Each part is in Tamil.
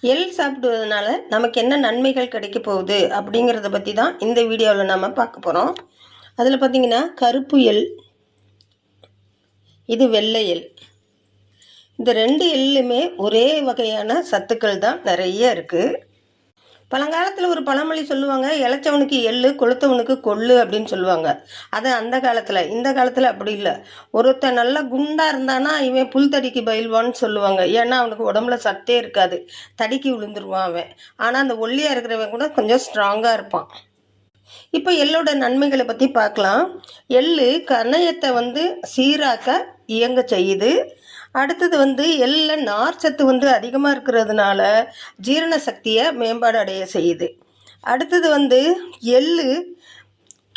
எள் சாப்பிடுவதனால நமக்கு என்ன நன்மைகள் கிடைக்க போகுது அப்படிங்கிறத பற்றி தான் இந்த வீடியோவில் நாம் பார்க்க போகிறோம். அதில் பார்த்திங்கன்னா கருப்பு எள், இது வெள்ளை எள். இந்த ரெண்டு எள்ளுமே ஒரே வகையான சத்துக்கள் தான் நிறைய இருக்குது. பழங்காலத்தில் ஒரு பழமொழி சொல்லுவாங்க, இளைச்சவனுக்கு எள்ளு கொளுத்தவனுக்கு கொள்ளு அப்படின்னு சொல்லுவாங்க. அது அந்த காலத்தில். இந்த காலத்தில் அப்படி இல்லை. ஒருத்தன் நல்லா குண்டாக இருந்தானா இவன் புல் தடிக்கு பயில்வான்னு சொல்லுவாங்க. ஏன்னா அவனுக்கு உடம்புல சத்தே இருக்காது, தடிக்கி விழுந்துருவான் அவன். ஆனால் அந்த ஒல்லியாக இருக்கிறவன் கூட கொஞ்சம் ஸ்ட்ராங்காக இருப்பான். இப்போ எள்ளோட நன்மைகளை பற்றி பார்க்கலாம். எள்ளு கணையத்தை சீராக்க இயங்க செய்யுது. அடுத்தது எள்ளில் நார்ச்சத்து அதிகமாக இருக்கிறதுனால ஜீரண சக்தியை மேம்பாடு அடைய செய்யுது. அடுத்தது எள்ளு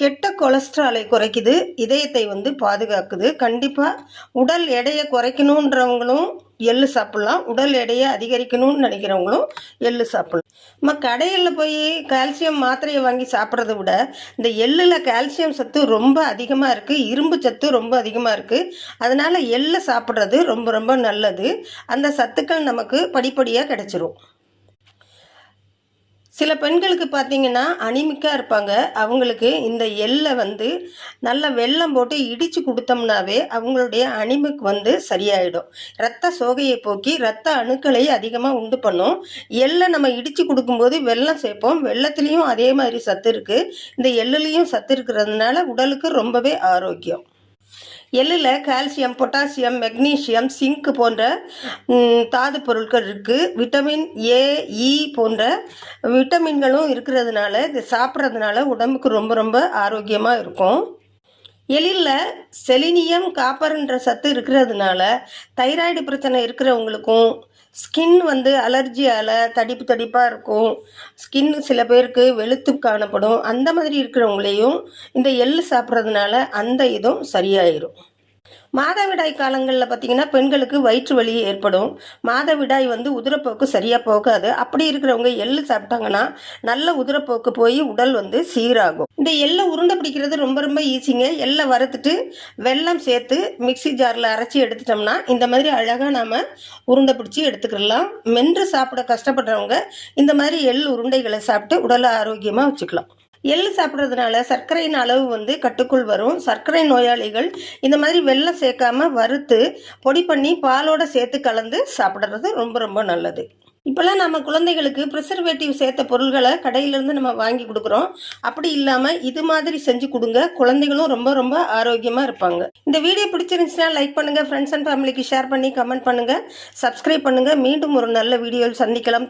கெட்ட கொலஸ்ட்ராலை குறைக்குது, இதயத்தை பாதுகாக்குது. கண்டிப்பாக உடல் எடையை குறைக்கணுன்றவங்களும் எள்ளு சாப்பிட்லாம், உடல் எடையை அதிகரிக்கணும்னு நினைக்கிறவங்களும் எள்ளு சாப்பிட்லாம். நம்ம கடையில் போய் கால்சியம் மாத்திரையை வாங்கி சாப்பிட்றத விட இந்த எள்ளில் கால்சியம் சத்து ரொம்ப அதிகமாக இருக்குது, இரும்பு சத்து ரொம்ப அதிகமாக இருக்குது. அதனால் எள்ளை சாப்பிட்றது ரொம்ப ரொம்ப நல்லது. அந்த சத்துக்கள் நமக்கு படிப்படியாக கிடைச்சிரும். சில பெண்களுக்கு பார்த்திங்கன்னா அனிமிக்காக இருப்பாங்க. அவங்களுக்கு இந்த எள்ளை நல்லா வெல்லம் போட்டு இடித்து கொடுத்தோம்னாவே அவங்களுடைய அனிமிக் சரியாயிடும். இரத்த சோகையை போக்கி இரத்த அணுக்களை அதிகமாக உண்டு பண்ணும். எள்ளை நம்ம இடித்து கொடுக்கும்போது வெல்லம் சேர்ப்போம். வெல்லத்துலேயும் அதே மாதிரி சத்து இருக்குது. இந்த எள்ளுலேயும் சத்து இருக்கிறதுனால உடலுக்கு ரொம்பவே ஆரோக்கியம். எள்ளில் கால்சியம், பொட்டாசியம், மெக்னீசியம், சிங்க் போன்ற தாது பொருட்கள் இருக்குது. விட்டமின் ஏ, இ போன்ற விட்டமின்களும் இருக்கிறதுனால இது சாப்பிட்றதுனால உடம்புக்கு ரொம்ப ரொம்ப ஆரோக்கியமாக இருக்கும். எள்ளில் செலினியம், காப்பர்ன்ற சத்து இருக்கிறதுனால தைராய்டு பிரச்சனை இருக்கிறவங்களுக்கும், ஸ்கின் அலர்ஜியால் தடிப்பாக இருக்கும், ஸ்கின் சில பேருக்கு வெளுத்து காணப்படும், அந்த மாதிரி இருக்கிறவங்களையும் இந்த எள் சாப்பிட்றதுனால அந்த இதுவும் சரியாயிடும். மாதவிடாய் காலங்களில் பார்த்திங்கன்னா பெண்களுக்கு வயிற்று வலி ஏற்படும். மாதவிடாய் உதிரப்போக்கு சரியாக போகாது. அப்படி இருக்கிறவங்க எள்ளு சாப்பிட்டாங்கன்னா நல்ல உதிரப்போக்கு போய் உடல் சீராகும். இந்த எள்ளை உருண்டை பிடிக்கிறது ரொம்ப ரொம்ப ஈஸிங்க. எள்ளை வறுத்துட்டு வெல்லம் சேர்த்து மிக்சி ஜாரில் அரைச்சி எடுத்துட்டோம்னா இந்த மாதிரி அழகாக நாம் உருண்டை பிடிச்சி எடுத்துக்கலாம். மென்று சாப்பிட கஷ்டப்படுறவங்க இந்த மாதிரி எள் உருண்டைகளை சாப்பிட்டு உடலை ஆரோக்கியமாக வச்சுக்கலாம். எள்ளு சாப்பிட்றதுனால சர்க்கரையின் அளவு கட்டுக்குள் வரும். சர்க்கரை நோயாளிகள் இந்த மாதிரி வெல்லம் சேர்க்காம வறுத்து பொடி பண்ணி பாலோட சேர்த்து கலந்து சாப்பிட்றது ரொம்ப ரொம்ப நல்லது. இப்போல்லாம் நம்ம குழந்தைகளுக்கு ப்ரிசர்வேட்டிவ் சேர்த்த பொருள்களை கடையிலேருந்து நம்ம வாங்கி கொடுக்குறோம். அப்படி இல்லாமல் இது மாதிரி செஞ்சு கொடுங்க. குழந்தைகளும் ரொம்ப ரொம்ப ஆரோக்கியமாக இருப்பாங்க. இந்த வீடியோ பிடிச்சிருந்துச்சுன்னா லைக் பண்ணுங்கள், ஃப்ரெண்ட்ஸ் அண்ட் ஃபேமிலிக்கு ஷேர் பண்ணி கமெண்ட் பண்ணுங்கள், சப்ஸ்கிரைப் பண்ணுங்கள். மீண்டும் ஒரு நல்ல வீடியோவில் சந்திக்கலாம்.